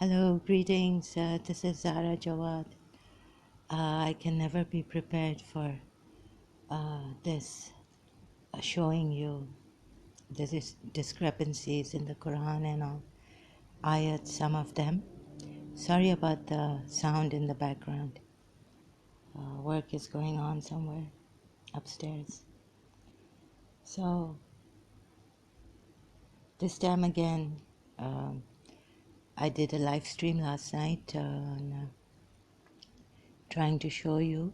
Hello, greetings. This is Zara Jawad. I can never be prepared for this showing you the discrepancies in the Quran and all ayat, some of them. Sorry about the sound in the background. Work is going on somewhere upstairs. So, this time again, I did a live stream last night on trying to show you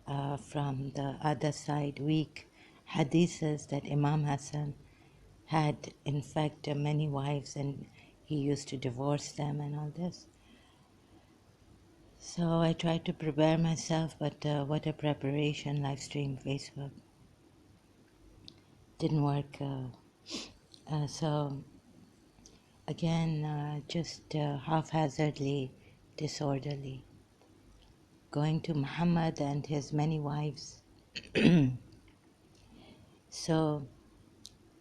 from the other side weak hadiths that Imam Hassan had in fact many wives and he used to divorce them and all this. So I tried to prepare myself, but what a preparation, live stream, Facebook. Didn't work. So again, just haphazardly, disorderly. Going to Muhammad and his many wives. So,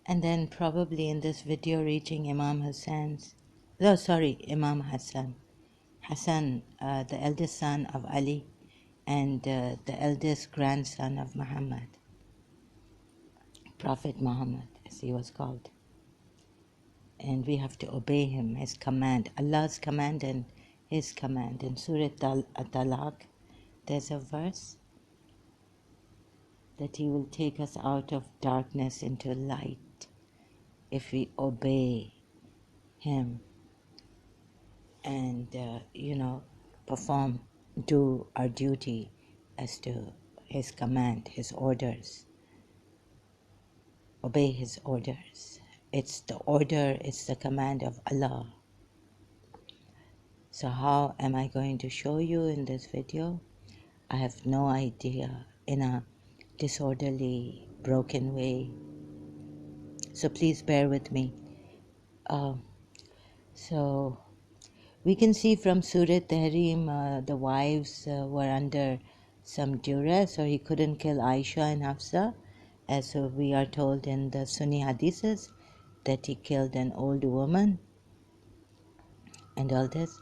and then probably in this video reaching Imam Hassan, Hassan, the eldest son of Ali and the eldest grandson of Muhammad, Prophet Muhammad, as he was called. And we have to obey him, his command, Allah's command and his command. In Surah At-Talaq, there's a verse that he will take us out of darkness into light if we obey him and, do our duty as to his command, his orders. Obey his orders. It's the command of Allah. So how am I going to show you in this video? I have no idea, in a disorderly, broken way. So please bear with me. So we can see from Surah Tahrim, the wives were under some duress, or he couldn't kill Aisha and Hafsa, as we are told in the Sunni hadiths, that he killed an old woman and all this.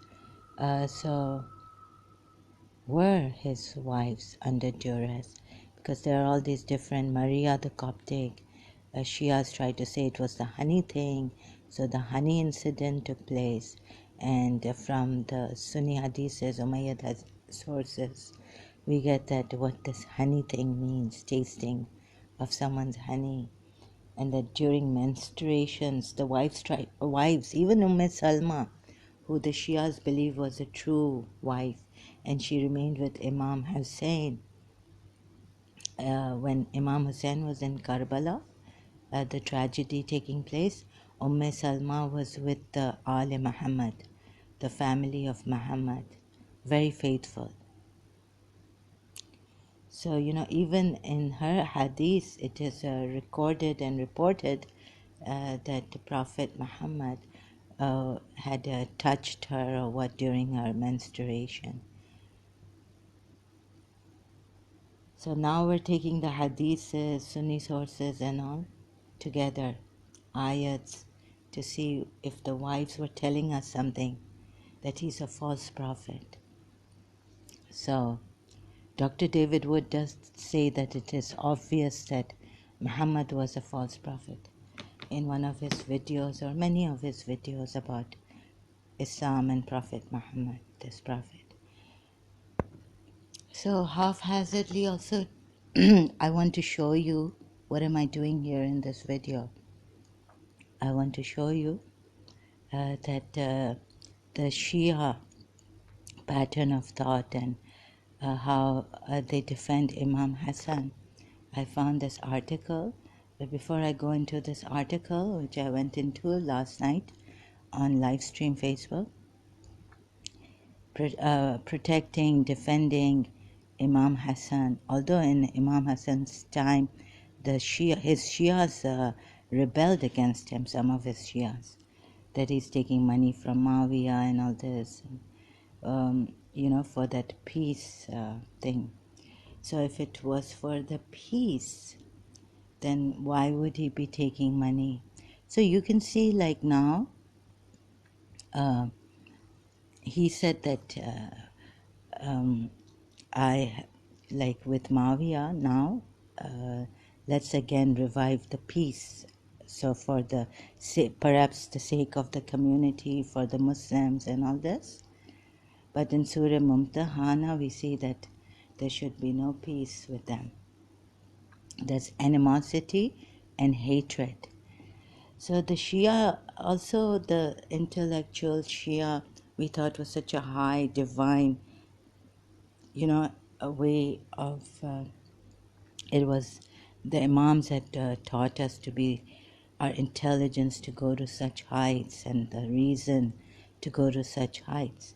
So were his wives under duress? Because there are all these different, Maria the Coptic, Shias try to say it was the honey thing, so the honey incident took place. And from the Sunni hadiths, Umayyad sources, we get that what this honey thing means, tasting of someone's honey. And that during menstruations, the wives, even Salma, who the Shias believe was a true wife, and she remained with Imam Hussein. When Imam Hussein was in Karbala, the tragedy taking place, Salma was with the Ali Muhammad, the family of Muhammad, very faithful. So, even in her hadith, it is recorded and reported that the Prophet Muhammad had touched her or what during her menstruation. So now we're taking the hadiths, Sunni sources and all together, ayats, to see if the wives were telling us something, that he's a false prophet. So Dr. David Wood does say that it is obvious that Muhammad was a false prophet in one of his videos, or many of his videos about Islam and Prophet Muhammad, this prophet. So haphazardly also, I want to show you, what am I doing here in this video? I want to show you that the Shia pattern of thought and how they defend Imam Hassan. I found this article, but before I go into this article, which I went into last night on livestream Facebook, defending Imam Hassan. Although in Imam Hassan's time, his Shias rebelled against him, some of his Shias, that he's taking money from Muawiyah and all this, for that peace thing. So if it was for the peace, then why would he be taking money? So you can see, like now, he said that I, like with Mawia now, let's again revive the peace. So for the perhaps the sake of the community, for the Muslims and all this. But in Surah Mumtahana, we see that there should be no peace with them. There's animosity and hatred. So the Shia, also the intellectual Shia, we thought was such a high, divine, a way of, it was the Imams had taught us to be, our intelligence to go to such heights and the reason to go to such heights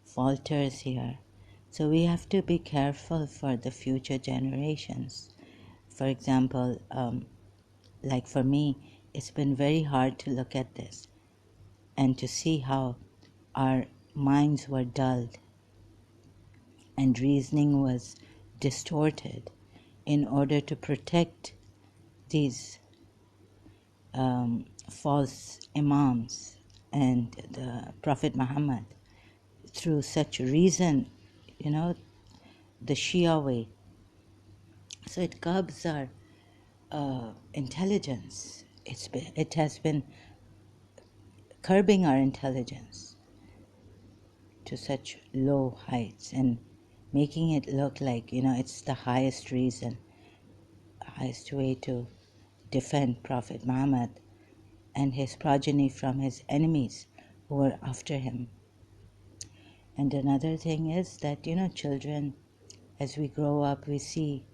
falters here. So we have to be careful for the future generations. For example, like for me, it's been very hard to look at this and to see how our minds were dulled and reasoning was distorted in order to protect these false imams and the Prophet Muhammad through such reason, the Shia way. So it curbs our intelligence. It has been curbing our intelligence to such low heights and making it look like, it's the highest reason, highest way to defend Prophet Muhammad and his progeny from his enemies who were after him. And another thing is that, children, as we grow up, we see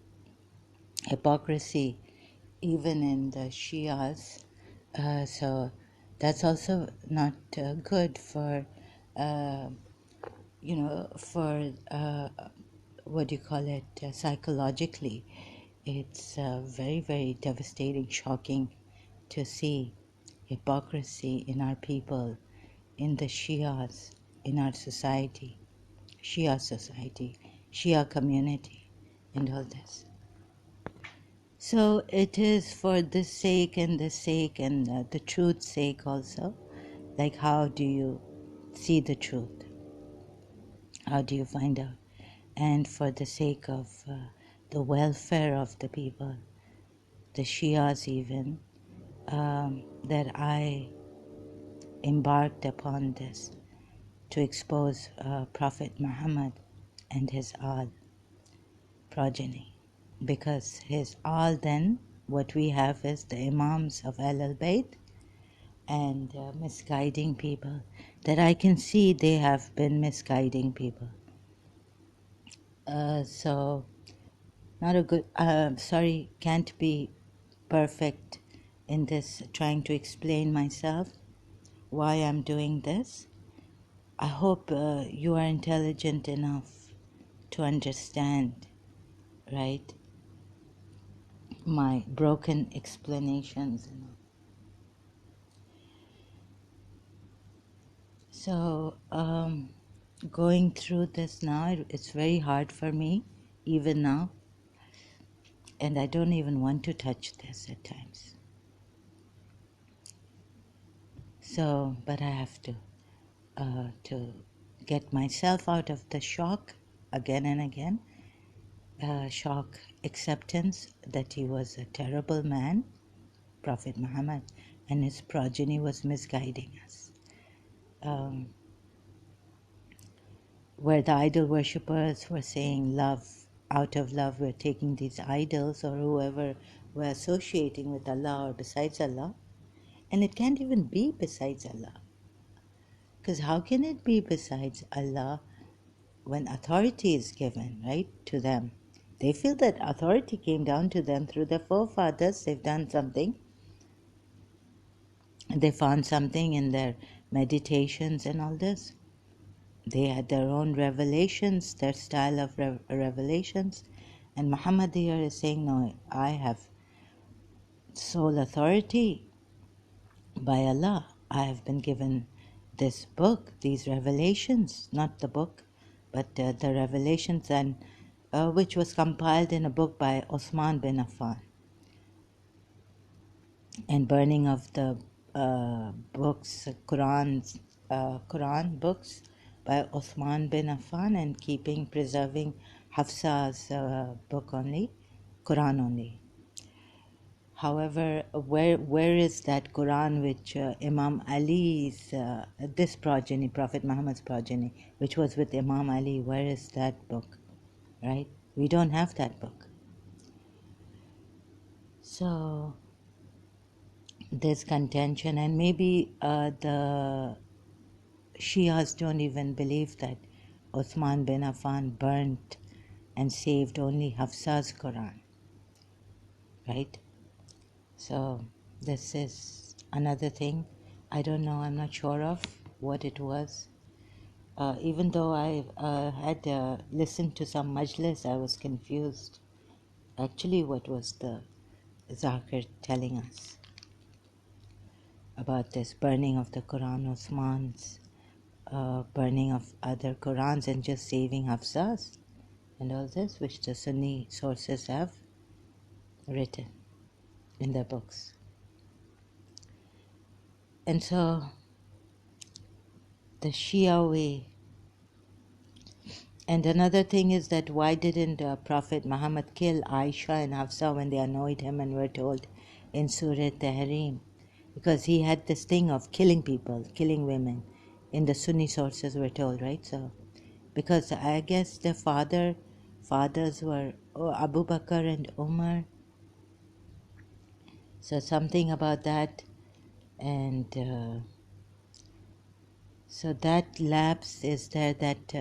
hypocrisy even in the Shias. So that's also not good for, for what do you call it, psychologically. It's very, very devastating, shocking to see hypocrisy in our people, in the Shias, in our society, Shia community, and all this. So it is for this sake and the truth's sake also. Like, how do you see the truth? How do you find out? And for the sake of the welfare of the people, the Shias even, that I embarked upon this to expose Prophet Muhammad and his Al progeny. Because his Al, then, what we have is the Imams of Ahl Bayt and misguiding people, that I can see they have been misguiding people. So, not a good, sorry, can't be perfect in this, trying to explain myself, why I'm doing this. I hope you are intelligent enough to understand, right, my broken explanations. So, going through this now, it's very hard for me, even now, and I don't even want to touch this at times. So, but I have to get myself out of the shock again and again, shock acceptance that he was a terrible man, Prophet Muhammad, and his progeny was misguiding us. Where the idol worshippers were saying love, out of love we're taking these idols or whoever we're associating with Allah or besides Allah, and it can't even be besides Allah. Because how can it be besides Allah when authority is given, right, to them? They feel that authority came down to them through their forefathers. They've done something. They found something in their meditations and all this. They had their own revelations, their style of revelations. And Muhammad here is saying, no, I have sole authority by Allah. I have been given this book, these revelations, not the book, but the revelations, and which was compiled in a book by Osman bin Affan. And burning of the books, Quran books, by Uthman bin Affan and preserving Hafsa's book only, Quran only. However, where is that Quran which Imam Ali's, this progeny, Prophet Muhammad's progeny, which was with Imam Ali, where is that book, right? We don't have that book. So there's contention, and maybe the Shias don't even believe that Uthman bin Affan burnt and saved only Hafsa's Quran, right? So this is another thing. I don't know, I'm not sure of what it was. Even though I had listened to some majlis, I was confused. Actually, what was the Zakir telling us about this burning of the Quran, Uthman's burning of other Qurans and just saving Hafsas and all this, which the Sunni sources have written in their books. And so the Shia way. And another thing is that why didn't Prophet Muhammad kill Aisha and Hafsa when they annoyed him and were told in Surah Tahrim? Because he had this thing of killing people, killing women. In the Sunni sources we're told, right? So, because I guess the fathers were Abu Bakr and Umar. So something about that, and so that lapse is there, that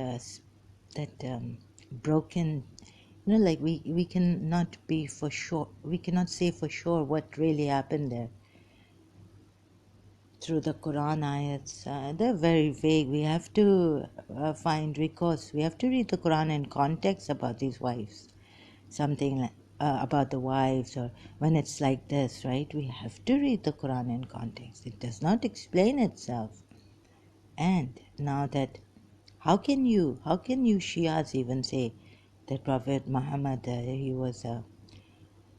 broken, like we cannot be for sure, we cannot say for sure what really happened there through the Quran ayats. They're very vague. We have to find recourse. We have to read the Quran in context about these wives, something like about the wives, or when it's like this, right? We have to read the Quran in context. It does not explain itself. And now that, how can you Shias even say that Prophet Muhammad, he was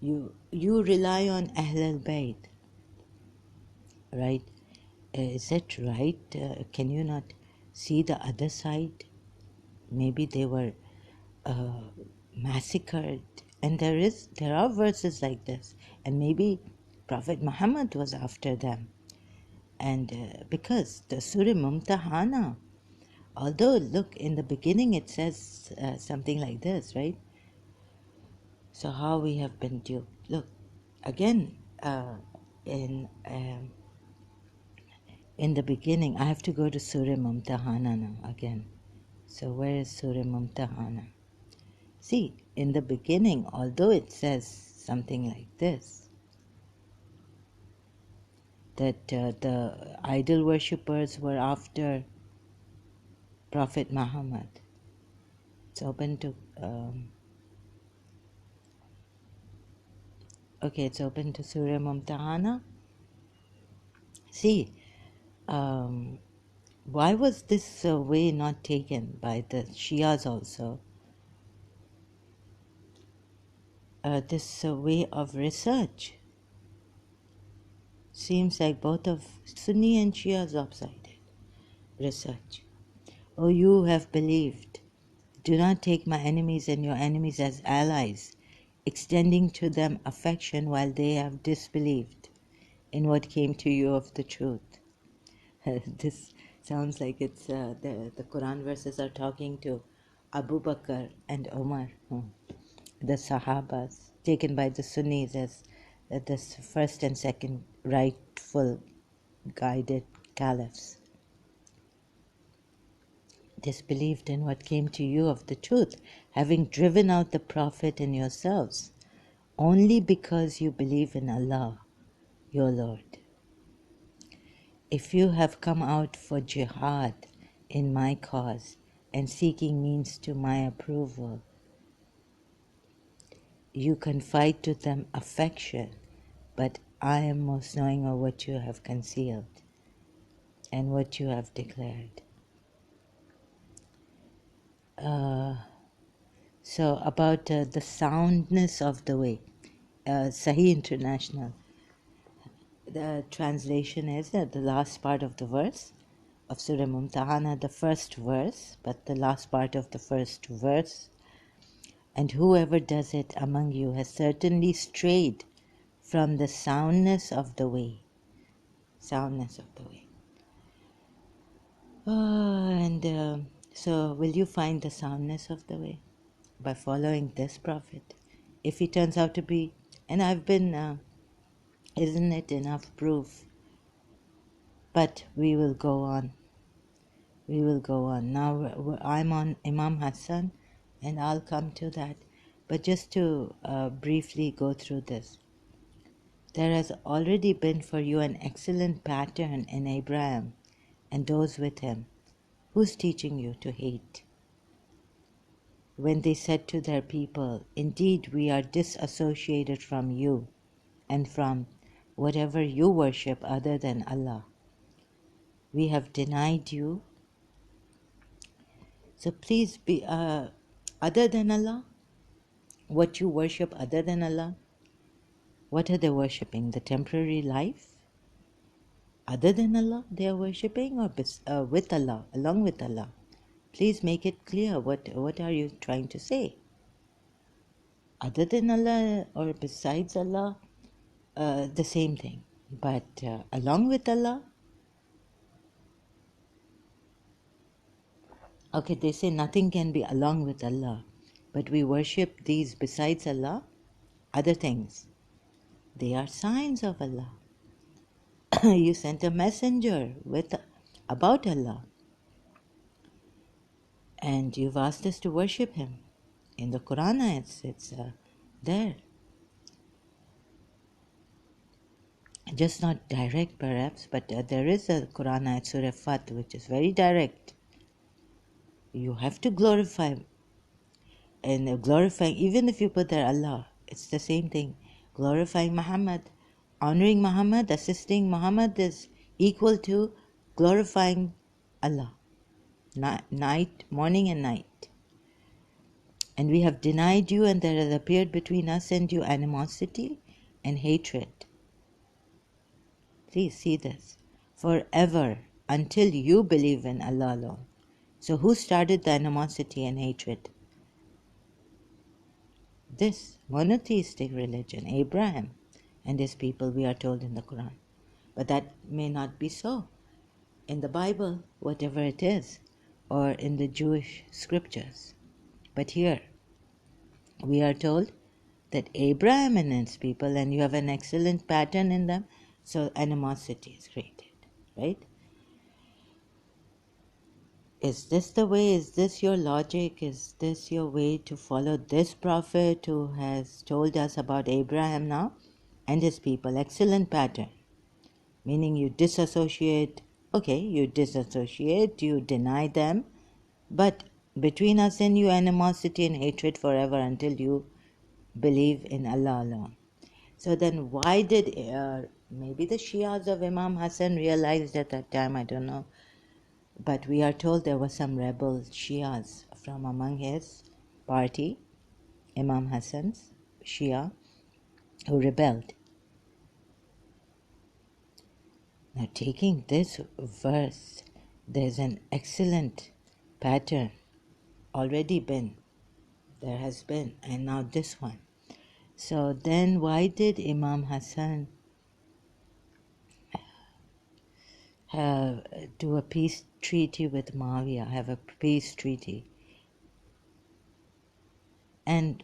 you rely on Ahl al-Bayt, right? Is it right? Can you not see the other side? Maybe they were massacred, and there are verses like this, and maybe Prophet Muhammad was after them, and because the Surah Mumtahana, although look, in the beginning it says something like this, right? So how we have been duped. Look, again, in the beginning, I have to go to Surah Mumtahana now again. So where is Surah Mumtahana? See, in the beginning, although it says something like this, that the idol worshippers were after Prophet Muhammad. It's open to it's open to Surah Mumtahana. See, why was this way not taken by the Shias also? This way of research seems like both of Sunni and Shia's lopsided research. Oh, you have believed. Do not take my enemies and your enemies as allies, extending to them affection while they have disbelieved in what came to you of the truth. This sounds like it's the Quran verses are talking to Abu Bakr and Umar, the Sahabas, taken by the Sunnis as the first and second rightful guided caliphs. Disbelieved in what came to you of the truth, having driven out the Prophet and yourselves, only because you believe in Allah, your Lord. If you have come out for jihad in my cause and seeking means to my approval, you confide to them affection, but I am most knowing of what you have concealed and what you have declared. So about the soundness of the way, Sahih International, the translation is the last part of the verse, of Surah Mumtahana, the first verse, but the last part of the first verse. And whoever does it among you has certainly strayed from the soundness of the way. Soundness of the way. So will you find the soundness of the way? By following this Prophet. If he turns out to be, and I've been, isn't it enough proof? But we will go on. We will go on. Now I'm on Imam Hassan, and I'll come to that. But just to briefly go through this. There has already been for you an excellent pattern in Abraham and those with him. Who's teaching you to hate? When they said to their people, indeed we are disassociated from you and from whatever you worship other than Allah. We have denied you. So please be other than Allah, what you worship other than Allah, what are they worshipping? The temporary life? Other than Allah they are worshipping, or with Allah, along with Allah? Please make it clear. What are you trying to say? Other than Allah or besides Allah, the same thing. But along with Allah, okay, they say nothing can be along with Allah, but we worship these besides Allah, other things. They are signs of Allah. You sent a messenger about Allah, and you've asked us to worship him. In the Quran, it's there. Just not direct perhaps, but there is a Quran ayat, Surah Fat, which is very direct. You have to glorify, and glorifying, even if you put there Allah, it's the same thing. Glorifying Muhammad, honoring Muhammad, assisting Muhammad is equal to glorifying Allah. Night, morning and night. And we have denied you, and there has appeared between us and you animosity and hatred. Please see this. Forever, until you believe in Allah alone. So who started the animosity and hatred? This monotheistic religion, Abraham and his people, we are told in the Quran. But that may not be so in the Bible, whatever it is, or in the Jewish scriptures. But here, we are told that Abraham and his people, and you have an excellent pattern in them, so animosity is created, right? Is this the way? Is this your logic? Is this your way to follow this prophet who has told us about Abraham now and his people? Excellent pattern. Meaning you disassociate, okay, you disassociate, you deny them, but between us and you, animosity and hatred forever until you believe in Allah alone. So then why did, maybe the Shias of Imam Hassan realized at that time, I don't know, but we are told there were some rebel Shias from among his party, Imam Hassan's Shia, who rebelled. Now taking this verse, there's an excellent pattern already been, there has been, and now this one. So then why did Imam Hassan do a peace treaty with Muawiyah, have a peace treaty? And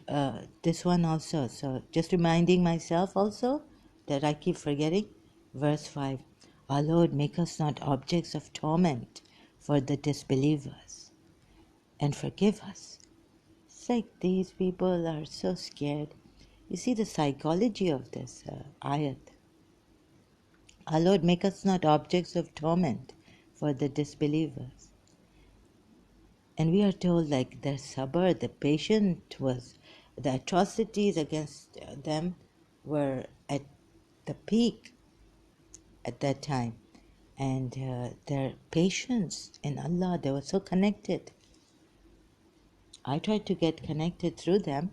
this one also, so just reminding myself also that I keep forgetting, verse 5, our Lord, make us not objects of torment for the disbelievers and forgive us. It's like these people are so scared. You see the psychology of this ayat. Our Lord, make us not objects of torment for the disbelievers. And we are told like their sabr, the patient was, the atrocities against them were at the peak at that time. And their patience in Allah, they were so connected. I tried to get connected through them,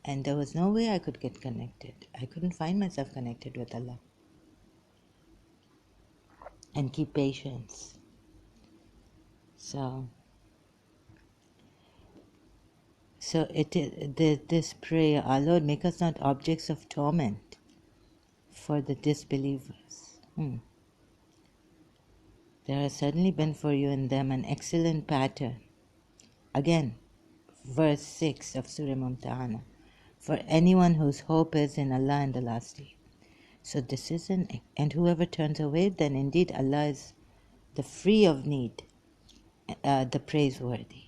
and there was no way I could get connected. I couldn't find myself connected with Allah. And keep patience. So this prayer, our Lord, make us not objects of torment for the disbelievers. There has certainly been for you in them an excellent pattern. Again, verse 6 of Surah Mumtahana. For anyone whose hope is in Allah and the last day. So this is and whoever turns away, then indeed Allah is the free of need, the praiseworthy.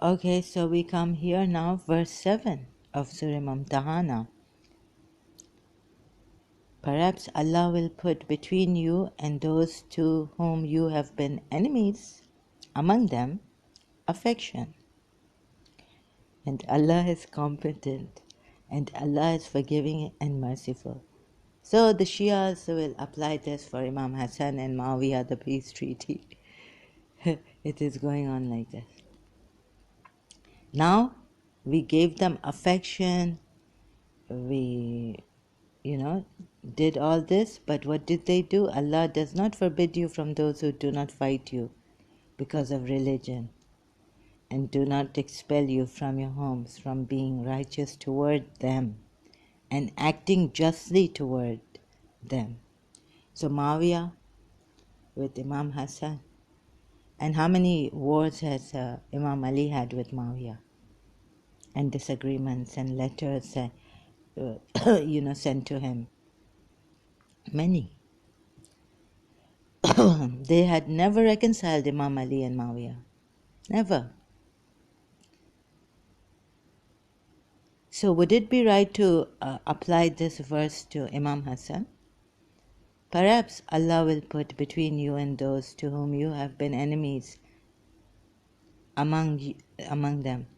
Okay, so we come here now, verse 7 of Surah Mumtahana. Perhaps Allah will put between you and those to whom you have been enemies, among them, affection. And Allah is competent, and Allah is forgiving and merciful. So the Shias will apply this for Imam Hassan and Muawiyah, the peace treaty. It is going on like this. Now, we gave them affection, we did all this, but what did they do? Allah does not forbid you from those who do not fight you because of religion, and do not expel you from your homes from being righteous toward them and acting justly toward them. So Muawiyah with Imam Hassan, and how many wars has Imam Ali had with Muawiyah, and disagreements and letters sent to him? Many. They had never reconciled Imam Ali and Muawiyah. Never. So would it be right to apply this verse to Imam Hassan? Perhaps Allah will put between you and those to whom you have been enemies among them,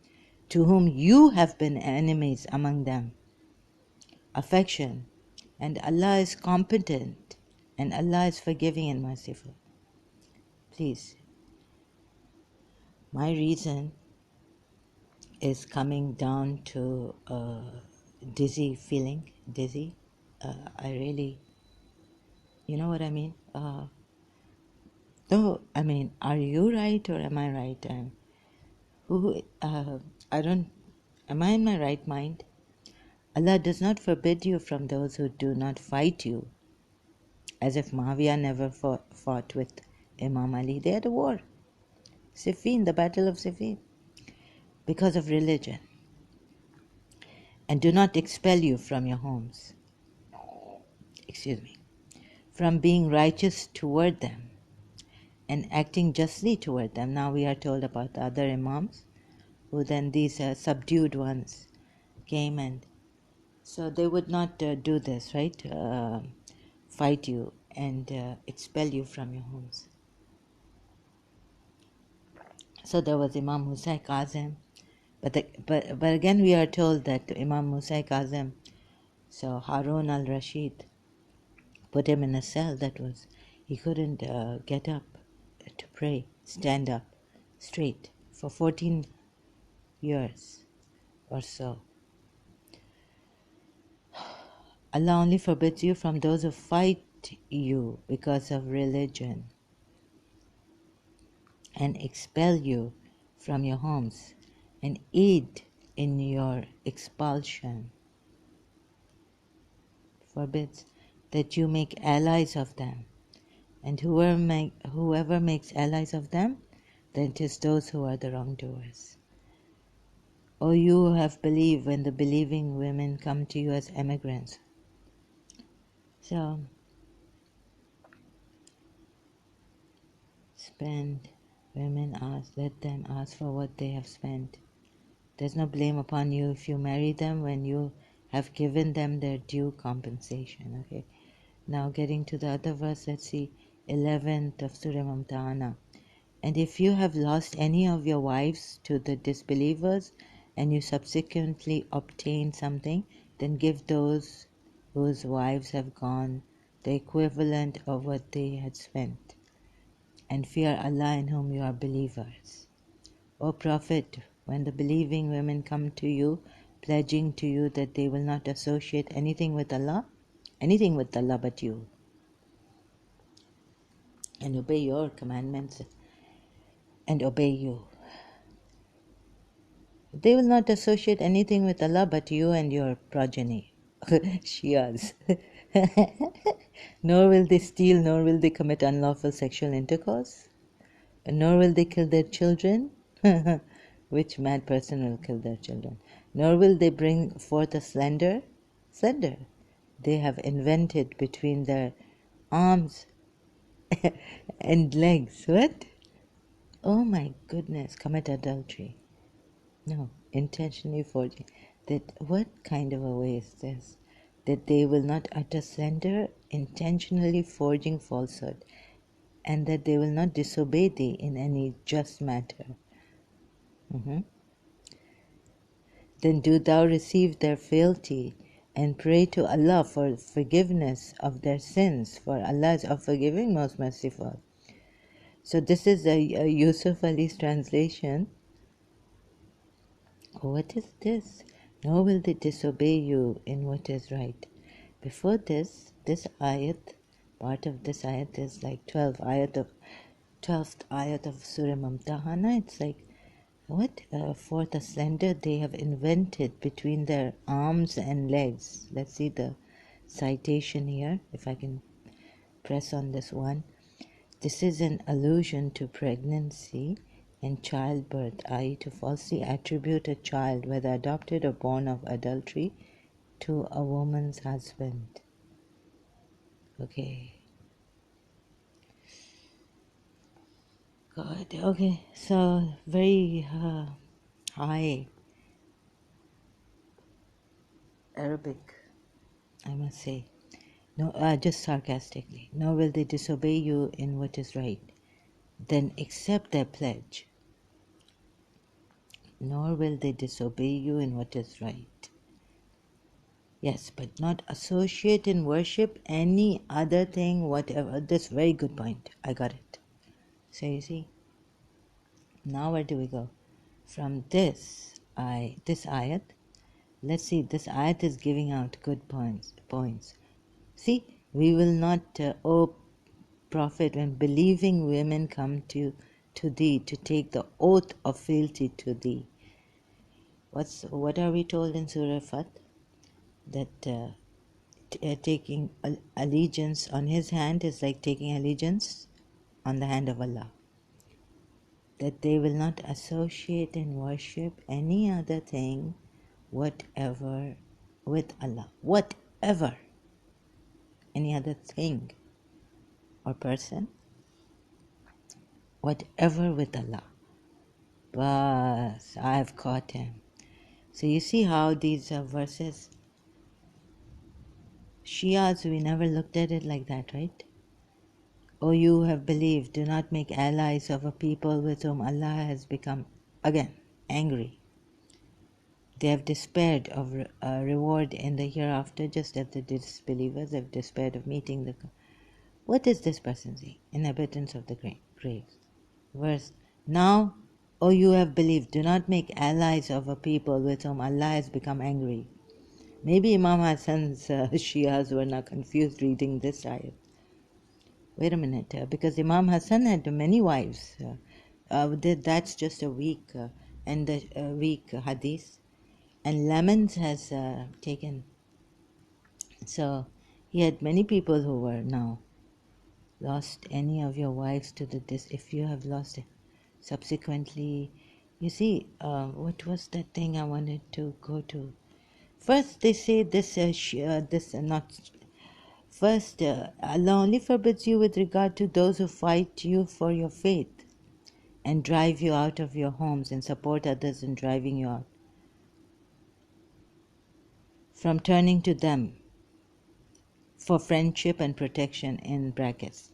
to whom you have been enemies among them, affection, and Allah is competent, and Allah is forgiving and merciful. Please, my reason is coming down to dizzy feeling, dizzy. I really, you know what I mean? No, I mean, are you right or am I right? Am I in my right mind? Allah does not forbid you from those who do not fight you, as if Muawiyah never fought with Imam Ali. They had a war, Siffin, the Battle of Siffin, because of religion, and do not expel you from your homes, from being righteous toward them and acting justly toward them. Now we are told about the other Imams, who then these subdued ones came, and so they would not do this, right? Fight you and expel you from your homes. So there was Imam Musa Kazim, but again we are told that Imam Musa Kazim, so Harun al-Rashid, put him in a cell that was, he couldn't get up to pray, stand up straight for 14 years or so. Allah only forbids you from those who fight you because of religion and expel you from your homes and aid in your expulsion. Forbids that you make allies of them, and whoever makes allies of them, then it is those who are the wrongdoers. O you who have believed, when the believing women come to you as emigrants. So, let them ask for what they have spent. There's no blame upon you if you marry them when you have given them their due compensation. Okay. Now getting to the other verse, let's see, 11th of Surah Mumtahana. And if you have lost any of your wives to the disbelievers, and you subsequently obtain something, then give those whose wives have gone the equivalent of what they had spent, and fear Allah in whom you are believers. O Prophet, when the believing women come to you, pledging to you that they will not associate anything with Allah but you, and obey your commandments and obey you. They will not associate anything with Allah but you and your progeny, Shias. Nor will they steal, nor will they commit unlawful sexual intercourse, nor will they kill their children. Which mad person will kill their children? Nor will they bring forth a slender they have invented between their arms and legs. What? Oh my goodness, commit adultery. No, intentionally forging. That what kind of a way is this? That they will not utter slander, intentionally forging falsehood, and that they will not disobey thee in any just matter. Then do thou receive their fealty and pray to Allah for forgiveness of their sins, for Allah is of forgiving, most merciful. So this is a Yusuf Ali's translation. What is this? Nor will they disobey you in what is right. Before this ayat, part of this ayat is like 12th ayat of Surah Mumtahana. It's like, what? For the slender they have invented between their arms and legs. Let's see the citation here, if I can press on this one. This is an allusion to pregnancy and childbirth, i.e., to falsely attribute a child, whether adopted or born of adultery, to a woman's husband. Okay. God. Okay. So very high Arabic, I must say. No, just sarcastically. Nor will they disobey you in what is right. Then accept their pledge. Nor will they disobey you in what is right. Yes, but not associate in worship any other thing, whatever. This very good point. I got it. So you see, now where do we go? From this ayat, let's see, this ayat is giving out good points. See, we will not, O Prophet, when believing women come to thee to take the oath of fealty to thee. What are we told in Surah Fat? That taking allegiance on his hand is like taking allegiance on the hand of Allah. That they will not associate and worship any other thing whatever with Allah. Whatever. Any other thing or person. Whatever with Allah. But I've caught him. So you see how these verses, Shias, we never looked at it like that, right? O you who have believed, do not make allies of a people with whom Allah has become, again, angry. They have despaired of a reward in the hereafter, just as the disbelievers have despaired of meeting the... What is this person saying? Inhabitants of the graves. Verse, now, O you have believed, do not make allies of a people with whom Allah has become angry. Maybe Imam Hassan's Shias were not confused reading this ayat. Wait a minute, because Imam Hassan had many wives. That's just a weak and the weak hadith. And Lemons has taken. So he had many people who were now lost any of your wives to the if you have lost it. Subsequently, you see, what was that thing I wanted to go to? First, they say this, First, Allah only forbids you with regard to those who fight you for your faith and drive you out of your homes and support others in driving you out from turning to them for friendship and protection in brackets.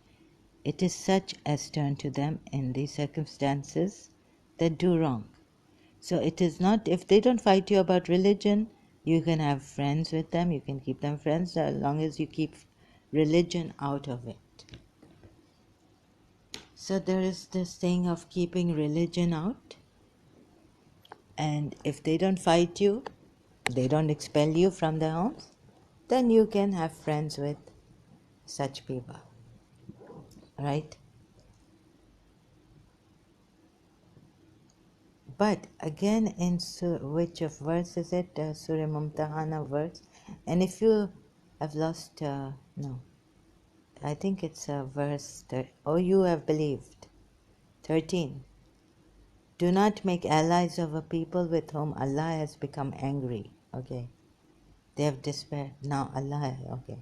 It is such as turn to them in these circumstances that do wrong. So it is not, if they don't fight you about religion, you can have friends with them, you can keep them friends as long as you keep religion out of it. So there is this thing of keeping religion out, and if they don't fight you, they don't expel you from their homes, then you can have friends with such people, right? But again, in which of verse is it? Surah Mumtahana verse. And if you have lost, no, I think it's verse, oh, you have believed. 13. Do not make allies of a people with whom Allah has become angry. Okay. They have despaired. Now Allah, okay.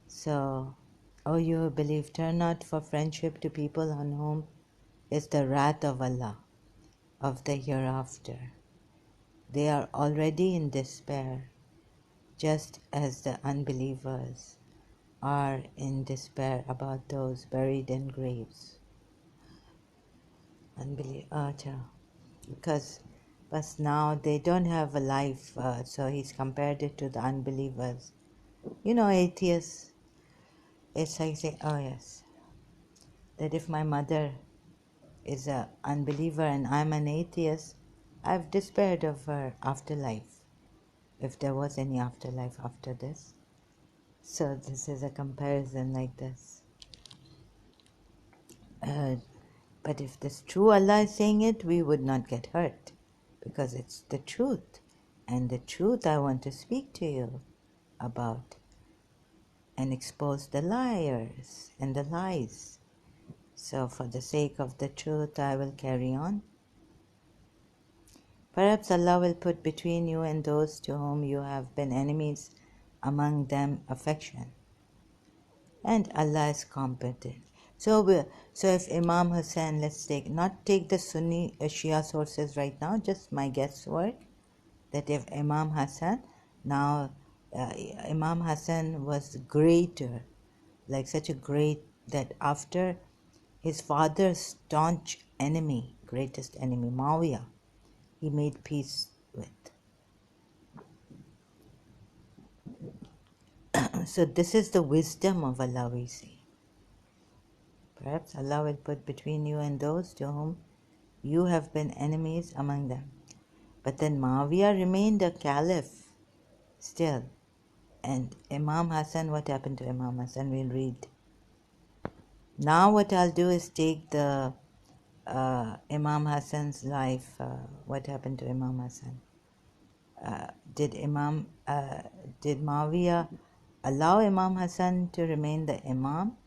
So, oh, you who believe, turn not for friendship to people on whom is the wrath of Allah, of the hereafter. They are already in despair, just as the unbelievers are in despair about those buried in graves. Because but now they don't have a life, so he's compared it to the unbelievers. You know, atheists, it's like saying, oh yes, that if my mother is an unbeliever and I'm an atheist, I've despaired of her afterlife, if there was any afterlife after this. So this is a comparison like this. But if this true Allah is saying it, we would not get hurt, because it's the truth. And the truth I want to speak to you about and expose the liars and the lies. So for the sake of the truth, I will carry on. Perhaps Allah will put between you and those to whom you have been enemies, among them affection. And Allah is competent. So if Imam Hassan, not take the Sunni Shia sources right now, just my guesswork, that if Imam Hassan, now Imam Hassan was greater, like such a great, that after his father's staunch enemy, greatest enemy, Muawiyah, he made peace with. So this is the wisdom of Allah, we see. Perhaps Allah will put between you and those to whom you have been enemies among them. But then Muawiyah remained a caliph still. And Imam Hassan, what happened to Imam Hassan? We'll read. Now what I'll do is take the Imam Hassan's life. What happened to Imam Hassan? Did Muawiyah allow Imam Hassan to remain the Imam?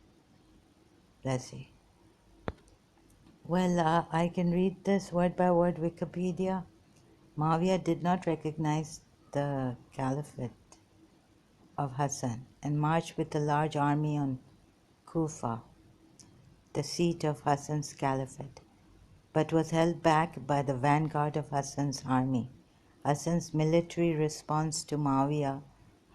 Let's see. Well, I can read this word by word Wikipedia. Muawiyah did not recognize the caliphate of Hassan and marched with a large army on Kufa, the seat of Hassan's caliphate, but was held back by the vanguard of Hassan's army. Hassan's military response to Muawiyah,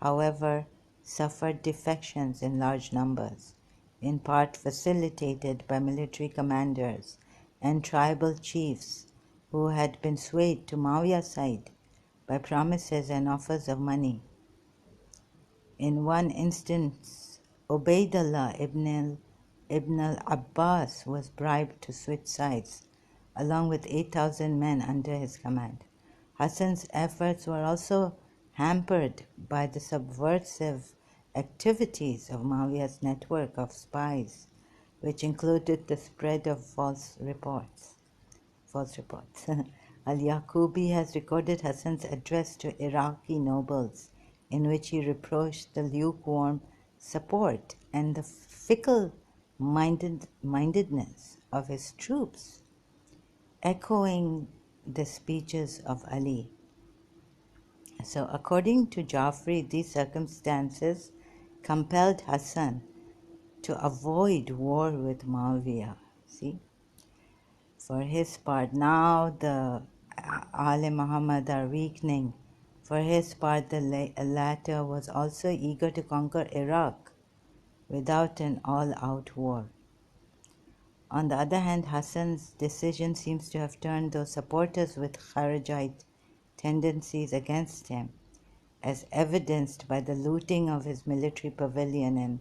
however, suffered defections in large numbers, in part facilitated by military commanders and tribal chiefs who had been swayed to Muawiyah's side by promises and offers of money. In one instance, Ubaydullah ibn al-Abbas was bribed to switch sides, along with 8,000 men under his command. Hassan's efforts were also hampered by the subversive activities of Muawiyah's network of spies, which included the spread of false reports. Al-Yaqubi has recorded Hassan's address to Iraqi nobles, in which he reproached the lukewarm support and the fickle-mindedness of his troops, echoing the speeches of Ali. So according to Jafri, these circumstances compelled Hassan to avoid war with Muawiyah. See? For his part, now the Ali Muhammad are weakening. For his part, the latter was also eager to conquer Iraq without an all-out war. On the other hand, Hassan's decision seems to have turned those supporters with Kharijite tendencies against him, as evidenced by the looting of his military pavilion in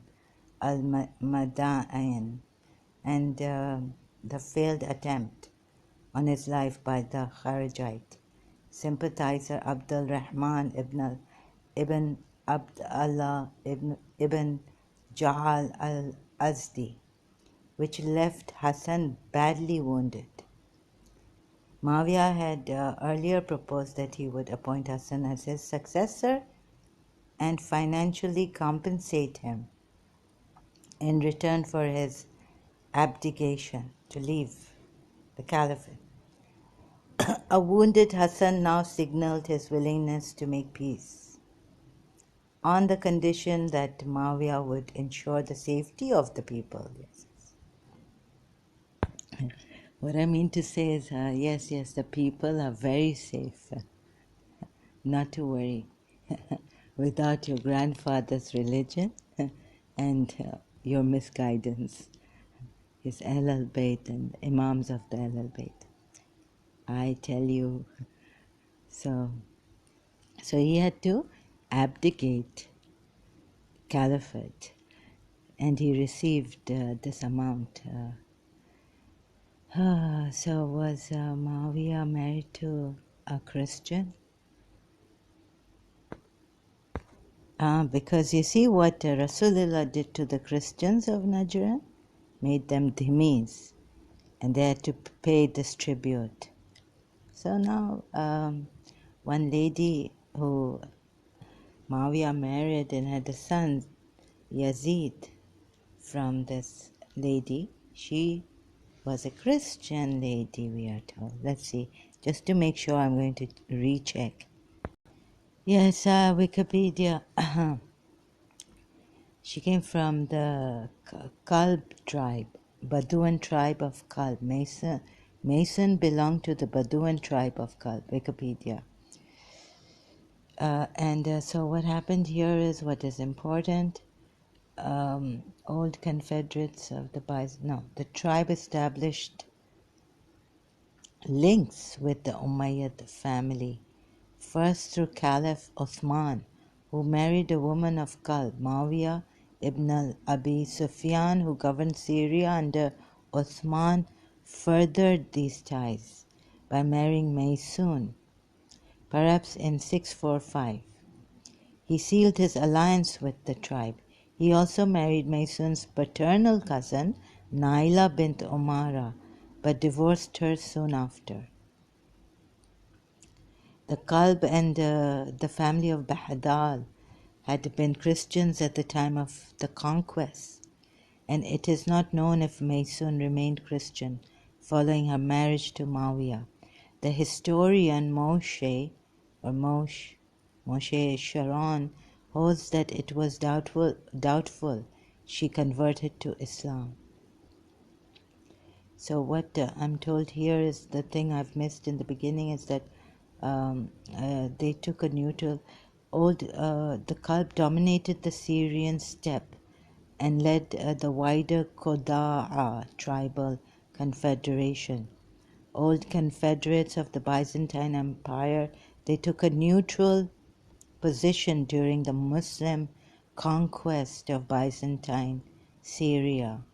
Al-Madain and the failed attempt on his life by the Kharijite sympathizer Abdul Rahman ibn Abd Allah ibn Ja'al al-Azdi, which left Hassan badly wounded. Muawiyah had earlier proposed that he would appoint Hassan as his successor and financially compensate him in return for his abdication to leave the caliphate. A wounded Hassan now signaled his willingness to make peace on the condition that Muawiyah would ensure the safety of the people. Yes. What I mean to say is, yes, the people are very safe. Not to worry. Without your grandfather's religion and your misguidance, his Ahl Bayt and Imams of the Ahl Bayt. I tell you, so he had to abdicate caliphate, and he received this amount. So was Muawiyah married to a Christian? Because you see what Rasulullah did to the Christians of Najran? Made them dhimmis, and they had to pay this tribute. So now one lady who Muawiyah married and had a son, Yazid, from this lady, she was a Christian lady, we are told. Let's see, just to make sure, I'm going to recheck. Yes, Wikipedia. She came from the Kalb tribe, Bedouin tribe of Kalb. Mason belonged to the Bedouin tribe of Kalb, Wikipedia. So what happened here is what is important. Old Confederates of the tribe established links with the Umayyad family, first through Caliph Uthman, who married a woman of Kalb, Muawiyah ibn Abi Sufyan, who governed Syria under Uthman, furthered these ties by marrying Maysun, perhaps in 645. He sealed his alliance with the tribe. He also married Maysun's paternal cousin, Naila bint Umara, but divorced her soon after. The Kalb and the family of Bahdal had been Christians at the time of the conquest, and it is not known if Maysun remained Christian following her marriage to Muawiyah. The historian Moshe Sharon holds that it was doubtful she converted to Islam. So what I'm told here is, the thing I've missed in the beginning is that they took a neutral. The Kalb dominated the Syrian steppe and led the wider Koda'a tribal confederation. Old Confederates of the Byzantine Empire, they took a neutral position during the Muslim conquest of Byzantine Syria.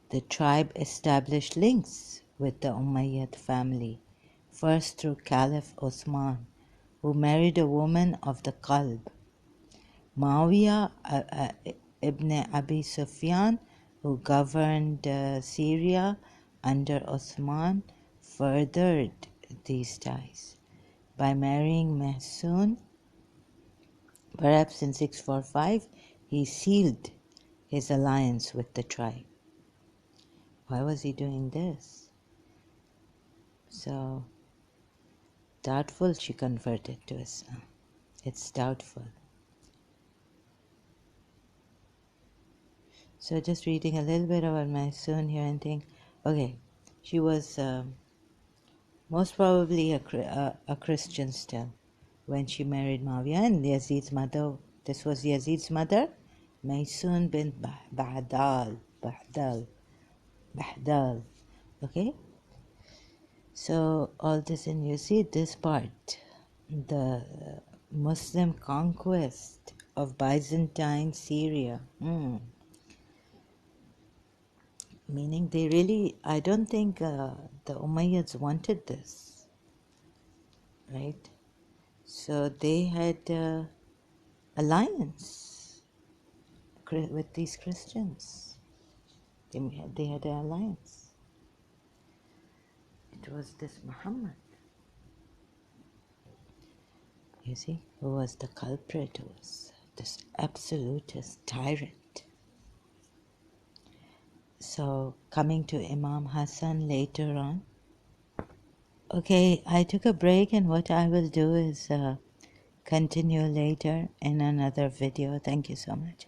The tribe established links with the Umayyad family, first through Caliph Uthman, who married a woman of the Kalb. Muawiyah ibn Abi Sufyan, who governed Syria under Uthman, furthered these ties by marrying Maysun. Perhaps in 645, he sealed his alliance with the tribe. Why was he doing this? So, doubtful she converted to Islam. It's doubtful. So just reading a little bit about Maysun here and think, okay, she was most probably a Christian still when she married Muawiyah, and Yazid's mother, this was Yazid's mother, Maysun bint Bahdal. Okay? So all this, and you see this part, the Muslim conquest of Byzantine Syria. Meaning they really, I don't think the Umayyads wanted this, right? So they had alliance with these Christians. They had an alliance. was this Muhammad. You see, who was the culprit, who was this absolutist tyrant. So, coming to Imam Hassan later on. Okay, I took a break, and what I will do is continue later in another video. Thank you so much.